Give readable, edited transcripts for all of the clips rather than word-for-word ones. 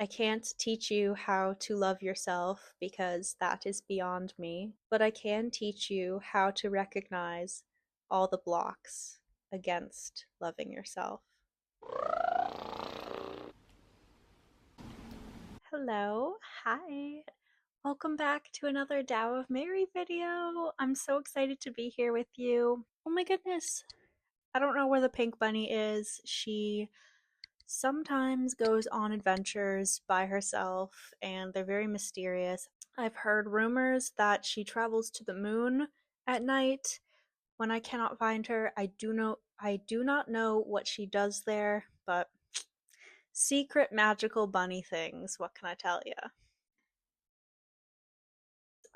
I can't teach you how to love yourself because that is beyond me, but I can teach you how to recognize all the blocks against loving yourself. Hello, hi. Welcome back to another Tao of Mary video. I'm so excited to be here with you. Oh my goodness. I don't know where the pink bunny is. She sometimes goes on adventures by herself and they're very mysterious. I've heard rumors that she travels to the moon at night. When I cannot find her, I do not know what she does there, but secret magical bunny things, what can I tell you?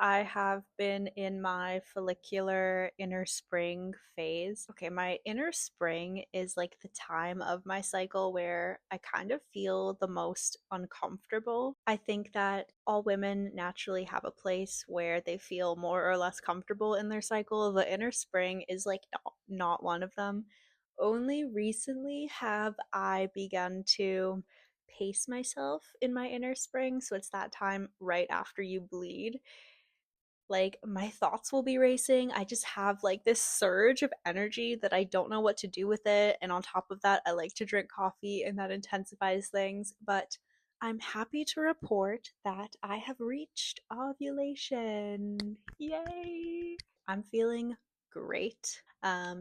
I have been in my follicular inner spring phase. Okay, my inner spring is like the time of my cycle where I kind of feel the most uncomfortable. I think that all women naturally have a place where they feel more or less comfortable in their cycle. The inner spring is like not one of them. Only recently have I begun to pace myself in my inner spring. So it's that time right after you bleed, like my thoughts will be racing. I just have like this surge of energy that I don't know what to do with it. And on top of that, I like to drink coffee and that intensifies things. But I'm happy to report that I have reached ovulation. Yay! I'm feeling great.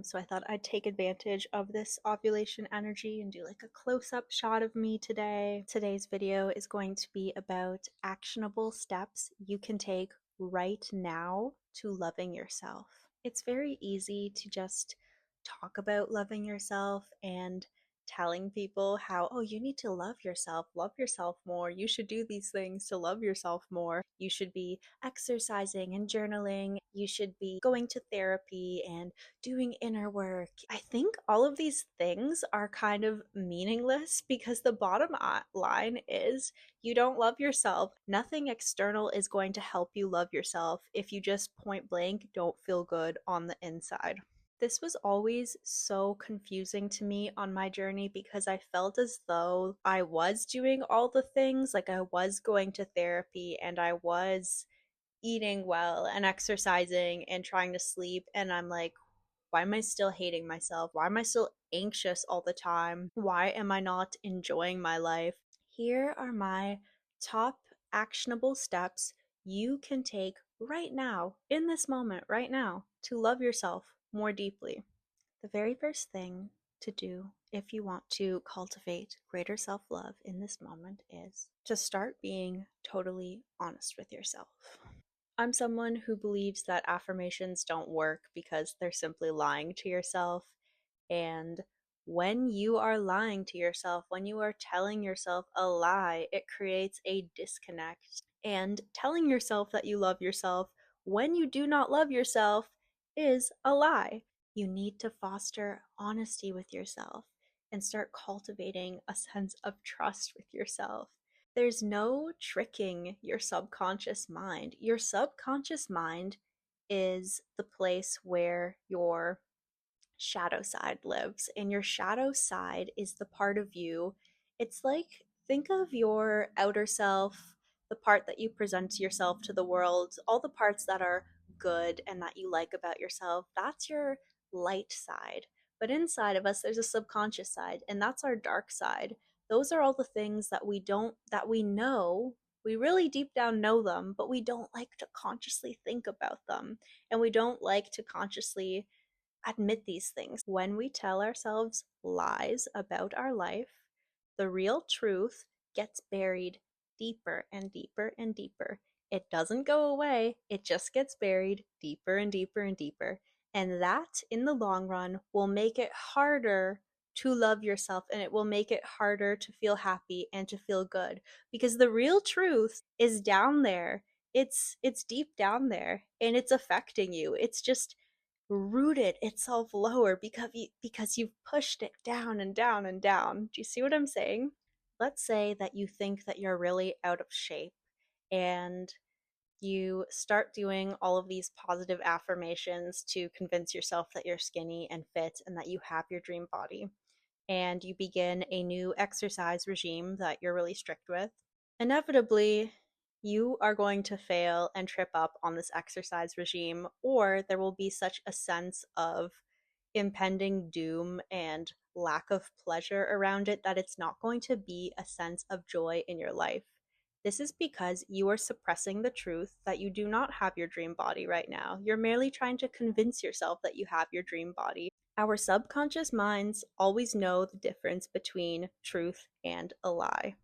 So I thought I'd take advantage of this ovulation energy and do like a close-up shot of me today. Today's video is going to be about actionable steps you can take right now to loving yourself. It's very easy to just talk about loving yourself and telling people how, oh, you need to love yourself more. You should do these things to love yourself more. You should be exercising and journaling. You should be going to therapy and doing inner work. I think all of these things are kind of meaningless because the bottom line is you don't love yourself. Nothing external is going to help you love yourself if you just point blank don't feel good on the inside. This was always so confusing to me on my journey because I felt as though I was doing all the things, like I was going to therapy and I was eating well and exercising and trying to sleep. And I'm like, why am I still hating myself? Why am I still anxious all the time? Why am I not enjoying my life? Here are my top actionable steps you can take right now, in this moment, right now, to love yourself more deeply. The very first thing to do if you want to cultivate greater self love in this moment is to start being totally honest with yourself. I'm someone who believes that affirmations don't work because they're simply lying to yourself. And when you are lying to yourself, when you are telling yourself a lie, it creates a disconnect. And telling yourself that you love yourself when you do not love yourself is a lie. You need to foster honesty with yourself and start cultivating a sense of trust with yourself. There's no tricking your subconscious mind. Your subconscious mind is the place where your shadow side lives, and your shadow side is the part of you. It's like, think of your outer self, the part that you present to yourself to the world, all the parts that are good and that you like about yourself. That's your light side. But inside of us, there's a subconscious side, and that's our dark side. Those are all the things that we know. We really deep down know them, but we don't like to consciously think about them. And we don't like to consciously admit these things. When we tell ourselves lies about our life, the real truth gets buried deeper and deeper and deeper. It doesn't go away, it just gets buried deeper and deeper and deeper. And that, in the long run, will make it harder to love yourself, and it will make it harder to feel happy and to feel good because the real truth is down there. It's deep down there and it's affecting you. It's just rooted itself lower because you've pushed it down and down and down. Do you see what I'm saying? Let's say that you think that you're really out of shape and you start doing all of these positive affirmations to convince yourself that you're skinny and fit and that you have your dream body. And you begin a new exercise regime that you're really strict with. Inevitably, you are going to fail and trip up on this exercise regime, or there will be such a sense of impending doom and lack of pleasure around it that it's not going to be a sense of joy in your life. This is because you are suppressing the truth that you do not have your dream body right now. You're merely trying to convince yourself that you have your dream body. Our subconscious minds always know the difference between truth and a lie.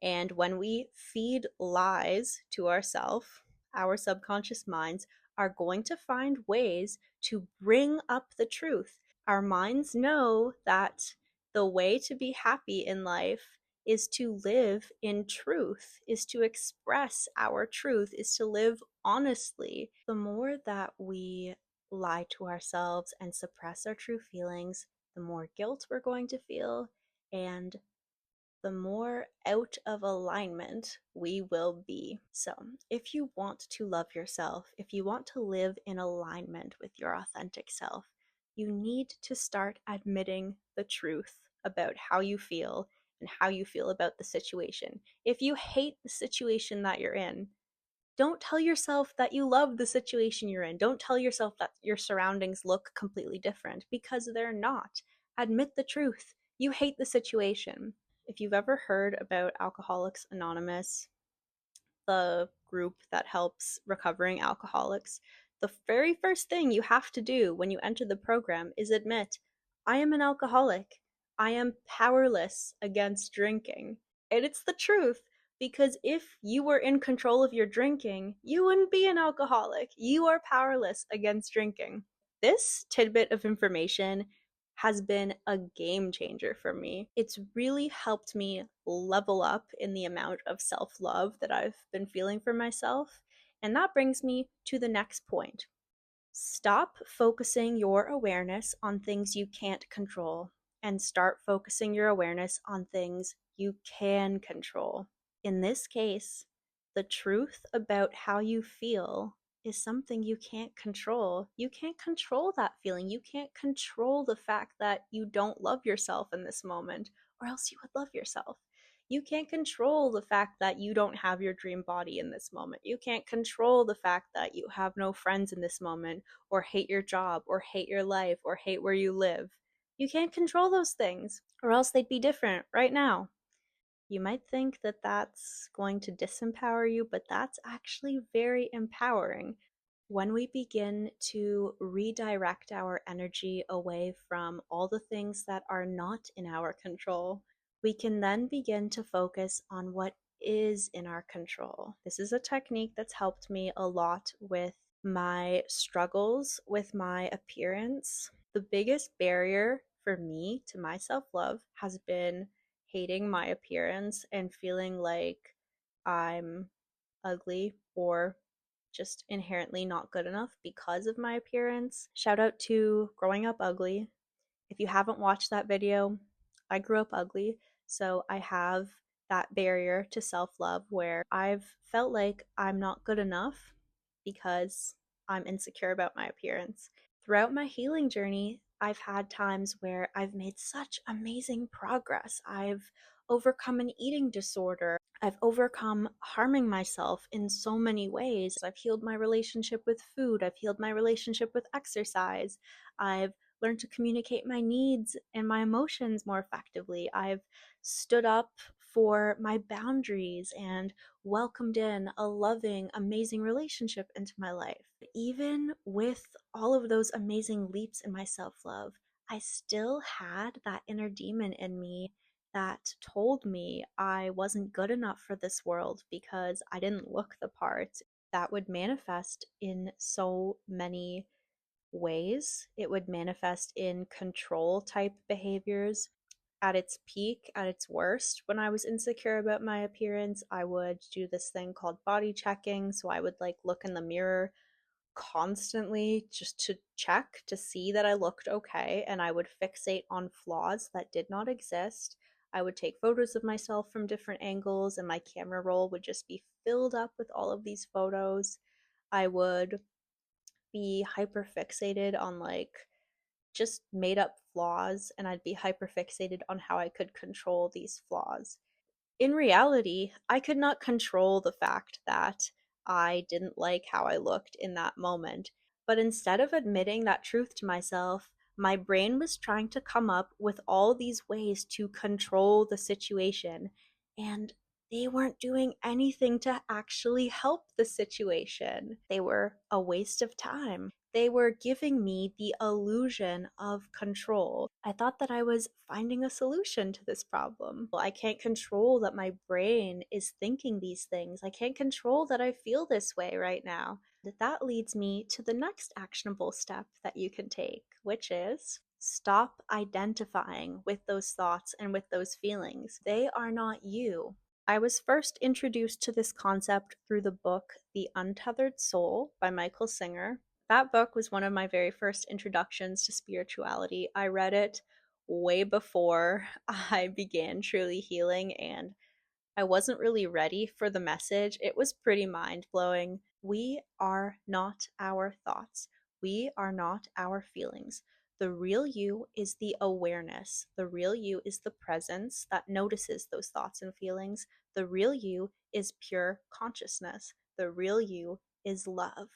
And when we feed lies to ourselves, our subconscious minds are going to find ways to bring up the truth. Our minds know that the way to be happy in life is to live in truth, is to express our truth, is to live honestly. The more that we lie to ourselves and suppress our true feelings, the more guilt we're going to feel, and the more out of alignment we will be. So, if you want to love yourself, if you want to live in alignment with your authentic self, you need to start admitting the truth about how you feel and how you feel about the situation. If you hate the situation that you're in, don't tell yourself that you love the situation you're in. Don't tell yourself that your surroundings look completely different because they're not. Admit the truth. You hate the situation. If you've ever heard about Alcoholics Anonymous, the group that helps recovering alcoholics, the very first thing you have to do when you enter the program is admit, I am an alcoholic. I am powerless against drinking. And it's the truth, because if you were in control of your drinking, you wouldn't be an alcoholic. You are powerless against drinking. This tidbit of information has been a game changer for me. It's really helped me level up in the amount of self love that I've been feeling for myself. And that brings me to the next point. Stop focusing your awareness on things you can't control and start focusing your awareness on things you can control. In this case, the truth about how you feel is something you can't control. You can't control that feeling. You can't control the fact that you don't love yourself in this moment, or else you would love yourself. You can't control the fact that you don't have your dream body in this moment. You can't control the fact that you have no friends in this moment, or hate your job, or hate your life, or hate where you live. You can't control those things, or else they'd be different right now. You might think that that's going to disempower you, but that's actually very empowering. When we begin to redirect our energy away from all the things that are not in our control, we can then begin to focus on what is in our control. This is a technique that's helped me a lot with my struggles with my appearance. The biggest barrier for me to my self love has been hating my appearance and feeling like I'm ugly or just inherently not good enough because of my appearance. Shout out to Growing Up Ugly. If you haven't watched that video, I grew up ugly, so I have that barrier to self love where I've felt like I'm not good enough because I'm insecure about my appearance. Throughout my healing journey, I've had times where I've made such amazing progress. I've overcome an eating disorder. I've overcome harming myself in so many ways. I've healed my relationship with food. I've healed my relationship with exercise. I've learned to communicate my needs and my emotions more effectively. I've stood up for my boundaries and welcomed in a loving, amazing relationship into my life. Even with all of those amazing leaps in my self love, I still had that inner demon in me that told me I wasn't good enough for this world because I didn't look the part. That would manifest in so many ways. It would manifest in control type behaviors. At its peak, at its worst, when I was insecure about my appearance, I would do this thing called body checking. So I would like look in the mirror constantly just to check to see that I looked okay, and I would fixate on flaws that did not exist. I would take photos of myself from different angles, and my camera roll would just be filled up with all of these photos. I would be hyper fixated on like just made up flaws, and I'd be hyper fixated on how I could control these flaws. In reality, I could not control the fact that I didn't like how I looked in that moment. But instead of admitting that truth to myself, my brain was trying to come up with all these ways to control the situation. And they weren't doing anything to actually help the situation. They were a waste of time. They were giving me the illusion of control. I thought that I was finding a solution to this problem. Well, I can't control that my brain is thinking these things. I can't control that I feel this way right now. That leads me to the next actionable step that you can take, which is stop identifying with those thoughts and with those feelings. They are not you. I was first introduced to this concept through the book The Untethered Soul by Michael Singer. That book was one of my very first introductions to spirituality. I read it way before I began truly healing, and I wasn't really ready for the message. It was pretty mind blowing. We are not our thoughts. We are not our feelings. The real you is the awareness. The real you is the presence that notices those thoughts and feelings. The real you is pure consciousness. The real you is love.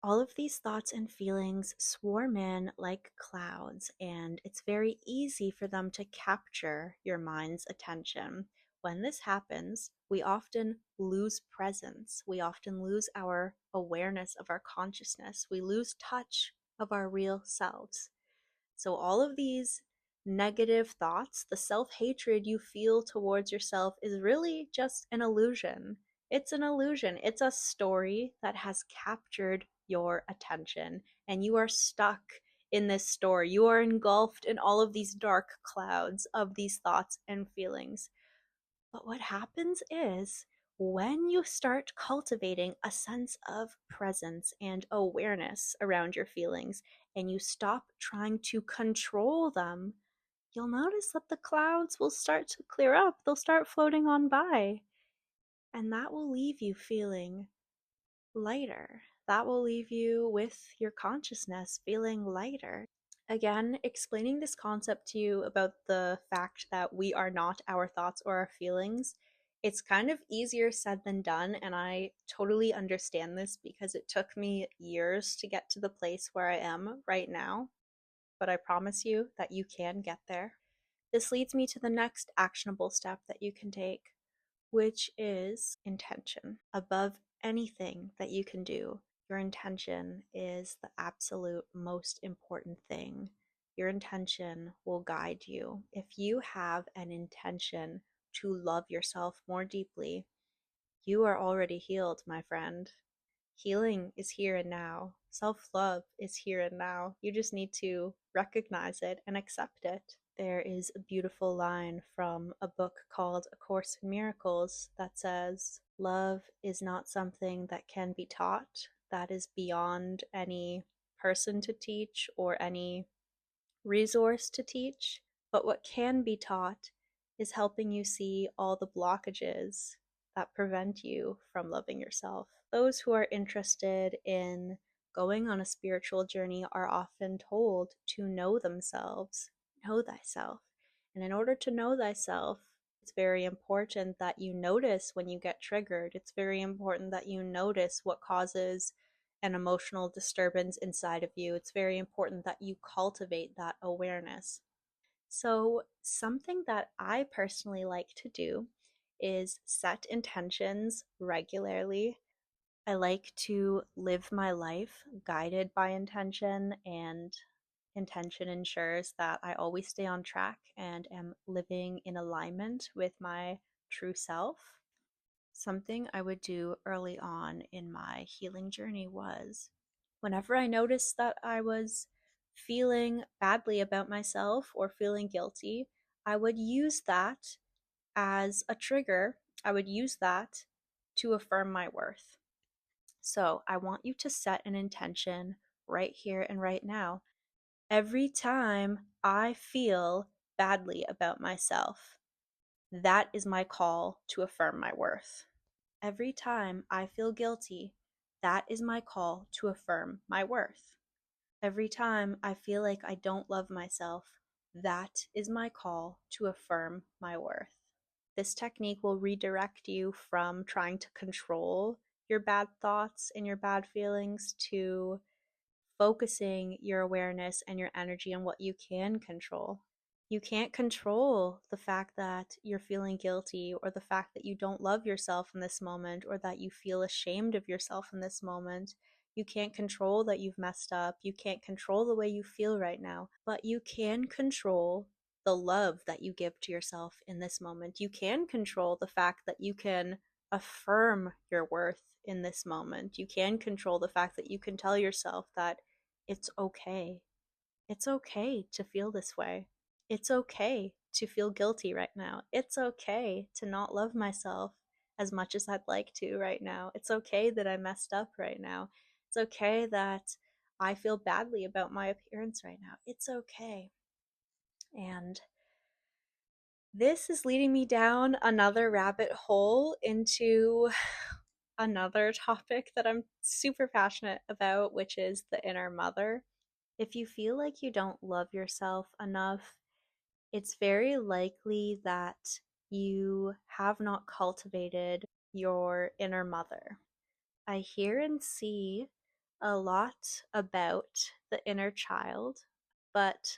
All of these thoughts and feelings swarm in like clouds, and it's very easy for them to capture your mind's attention. When this happens, we often lose presence. We often lose our awareness of our consciousness. We lose touch of our real selves. So, all of these negative thoughts, the self hatred you feel towards yourself, is really just an illusion. It's an illusion. It's a story that has captured your attention, and you are stuck in this story. You are engulfed in all of these dark clouds of these thoughts and feelings. But what happens is when you start cultivating a sense of presence and awareness around your feelings and you stop trying to control them, you'll notice that the clouds will start to clear up. They'll start floating on by. And that will leave you feeling lighter. That will leave you with your consciousness feeling lighter. Again, explaining this concept to you about the fact that we are not our thoughts or our feelings, it's kind of easier said than done, and I totally understand this because it took me years to get to the place where I am right now, but I promise you that you can get there. This leads me to the next actionable step that you can take, which is intention. Above anything that you can do, your intention is the absolute most important thing. Your intention will guide you. If you have an intention to love yourself more deeply, you are already healed, my friend. Healing is here and now. Self love is here and now. You just need to recognize it and accept it. There is a beautiful line from a book called A Course in Miracles that says, love is not something that can be taught, that is beyond any person to teach or any resource to teach. But what can be taught is helping you see all the blockages that prevent you from loving yourself. Those who are interested in going on a spiritual journey are often told to know themselves, know thyself. And in order to know thyself, it's very important that you notice when you get triggered. It's very important that you notice what causes an emotional disturbance inside of you. It's very important that you cultivate that awareness. So, something that I personally like to do is set intentions regularly. I like to live my life guided by intention, and intention ensures that I always stay on track and am living in alignment with my true self. Something I would do early on in my healing journey was whenever I noticed that I was feeling badly about myself or feeling guilty, I would use that as a trigger. I would use that to affirm my worth. So I want you to set an intention right here and right now. Every time I feel badly about myself, that is my call to affirm my worth. Every time I feel guilty, that is my call to affirm my worth. Every time I feel like I don't love myself, that is my call to affirm my worth. This technique will redirect you from trying to control your bad thoughts and your bad feelings to focusing your awareness and your energy on what you can control. You can't control the fact that you're feeling guilty or the fact that you don't love yourself in this moment or that you feel ashamed of yourself in this moment. You can't control that you've messed up. You can't control the way you feel right now, but you can control the love that you give to yourself in this moment. You can control the fact that you can affirm your worth in this moment. You can control the fact that you can tell yourself that it's okay. It's okay to feel this way. It's okay to feel guilty right now. It's okay to not love myself as much as I'd like to right now. It's okay that I messed up right now. It's okay that I feel badly about my appearance right now. It's okay. And this is leading me down another rabbit hole into another topic that I'm super passionate about, which is the inner mother. If you feel like you don't love yourself enough, it's very likely that you have not cultivated your inner mother. I hear and see a lot about the inner child, but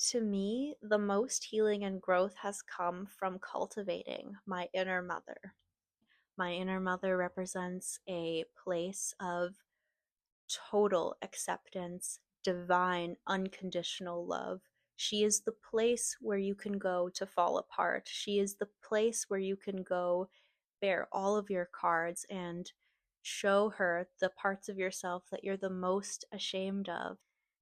to me, the most healing and growth has come from cultivating my inner mother. My inner mother represents a place of total acceptance, divine, unconditional love. She is the place where you can go to fall apart. She is the place where you can go bare all of your cards and show her the parts of yourself that you're the most ashamed of.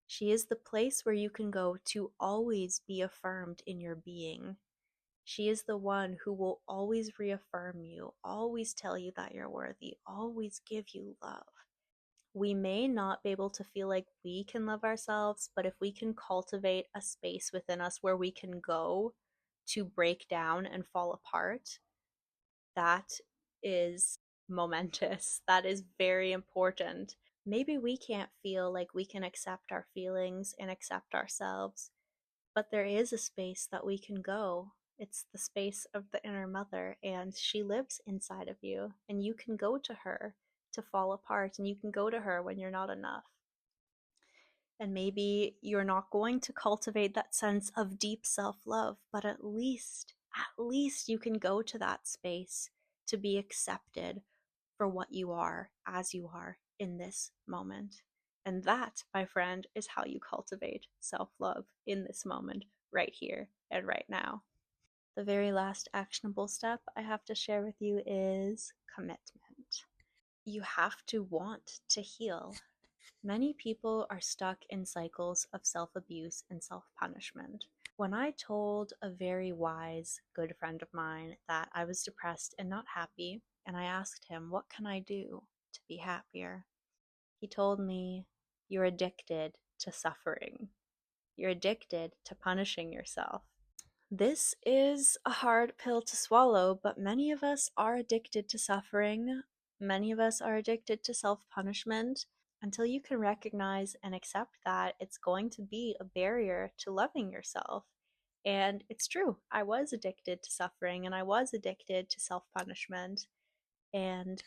She is the place where you can go to always be affirmed in your being. She is the one who will always reaffirm you, always tell you that you're worthy, always give you love. We may not be able to feel like we can love ourselves, but if we can cultivate a space within us where we can go to break down and fall apart, that is momentous. That is very important. Maybe we can't feel like we can accept our feelings and accept ourselves, but there is a space that we can go. It's the space of the inner mother, and she lives inside of you, and you can go to her to fall apart, and you can go to her when you're not enough. And maybe you're not going to cultivate that sense of deep self-love, but at least you can go to that space to be accepted for what you are as you are in this moment. And that, my friend, is how you cultivate self-love in this moment, right here and right now. The very last actionable step I have to share with you is commitment. You have to want to heal. Many people are stuck in cycles of self abuse and self punishment. When I told a very wise, good friend of mine that I was depressed and not happy, and I asked him, "What can I do to be happier?" He told me, "You're addicted to suffering. You're addicted to punishing yourself." This is a hard pill to swallow, but many of us are addicted to suffering. Many of us are addicted to self punishment. Until you can recognize and accept that, it's going to be a barrier to loving yourself. And it's true, I was addicted to suffering and I was addicted to self punishment. And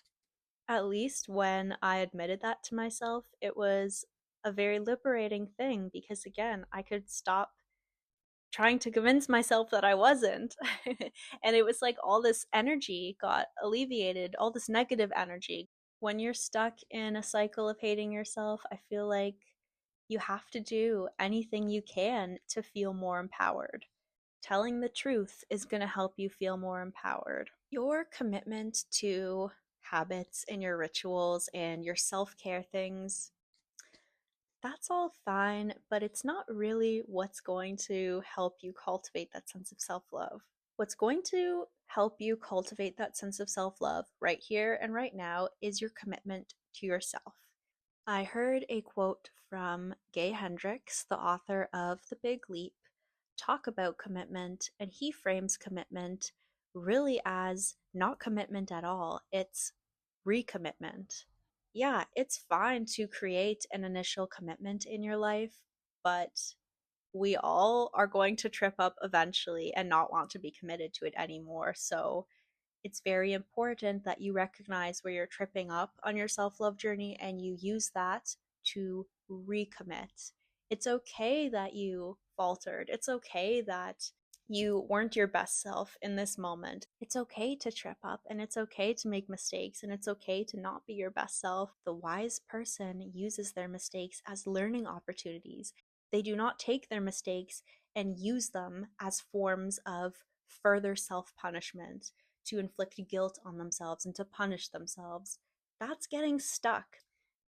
at least when I admitted that to myself, it was a very liberating thing because, again, I could stop trying to convince myself that I wasn't. And it was like all this energy got alleviated, all this negative energy. When you're stuck in a cycle of hating yourself, I feel like you have to do anything you can to feel more empowered. Telling the truth is going to help you feel more empowered. Your commitment to habits and your rituals and your self care things, that's all fine, but it's not really what's going to help you cultivate that sense of self love. What's going to help you cultivate that sense of self love right here and right now is your commitment to yourself. I heard a quote from Gay Hendricks, the author of The Big Leap, talk about commitment, and he frames commitment really as not commitment at all, it's recommitment. Yeah, it's fine to create an initial commitment in your life, but we all are going to trip up eventually and not want to be committed to it anymore. So it's very important that you recognize where you're tripping up on your self love journey and you use that to recommit. It's okay that you faltered. It's okay that you weren't your best self in this moment. It's okay to trip up and it's okay to make mistakes and it's okay to not be your best self. The wise person uses their mistakes as learning opportunities. They do not take their mistakes and use them as forms of further self punishment to inflict guilt on themselves and to punish themselves. That's getting stuck.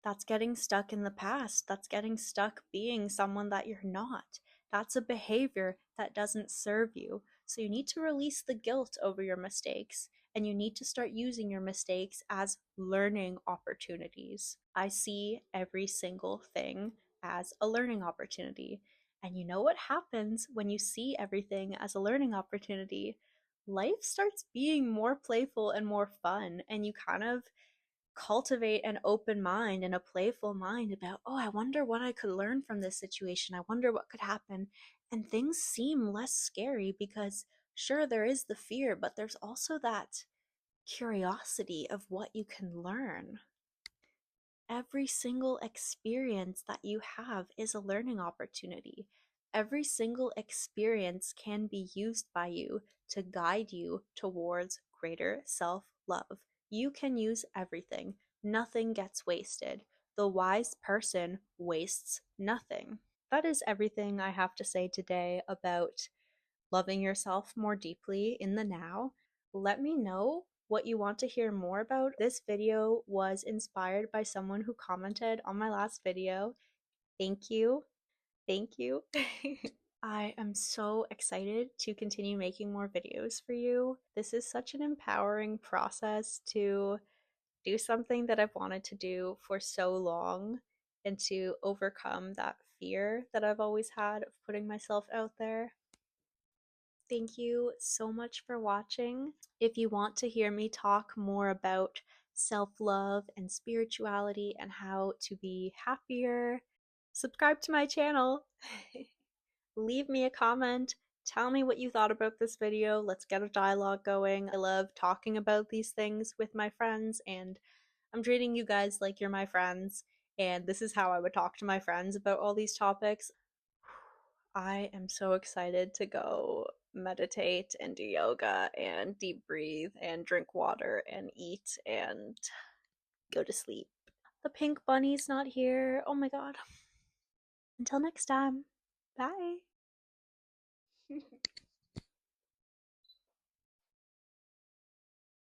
That's getting stuck in the past. That's getting stuck being someone that you're not. That's a behavior that doesn't serve you. So you need to release the guilt over your mistakes and you need to start using your mistakes as learning opportunities. I see every single thing as a learning opportunity. And you know what happens when you see everything as a learning opportunity? Life starts being more playful and more fun, and you kind of cultivate an open mind and a playful mind about, oh, I wonder what I could learn from this situation. I wonder what could happen. And things seem less scary because, sure, there is the fear, but there's also that curiosity of what you can learn. Every single experience that you have is a learning opportunity. Every single experience can be used by you to guide you towards greater self love. You can use everything, nothing gets wasted. The wise person wastes nothing. That is everything I have to say today about loving yourself more deeply in the now. Let me know what you want to hear more about. This video was inspired by someone who commented on my last video. Thank you. Thank you. I am so excited to continue making more videos for you. This is such an empowering process to do something that I've wanted to do for so long and to overcome that fear that I've always had of putting myself out there. Thank you so much for watching. If you want to hear me talk more about self love and spirituality and how to be happier, subscribe to my channel. Leave me a comment. Tell me what you thought about this video. Let's get a dialogue going. I love talking about these things with my friends, and I'm treating you guys like you're my friends. And this is how I would talk to my friends about all these topics. I am so excited to go meditate and do yoga and deep breathe and drink water and eat and go to sleep. The pink bunny's not here. Oh my god. Until next time. Bye.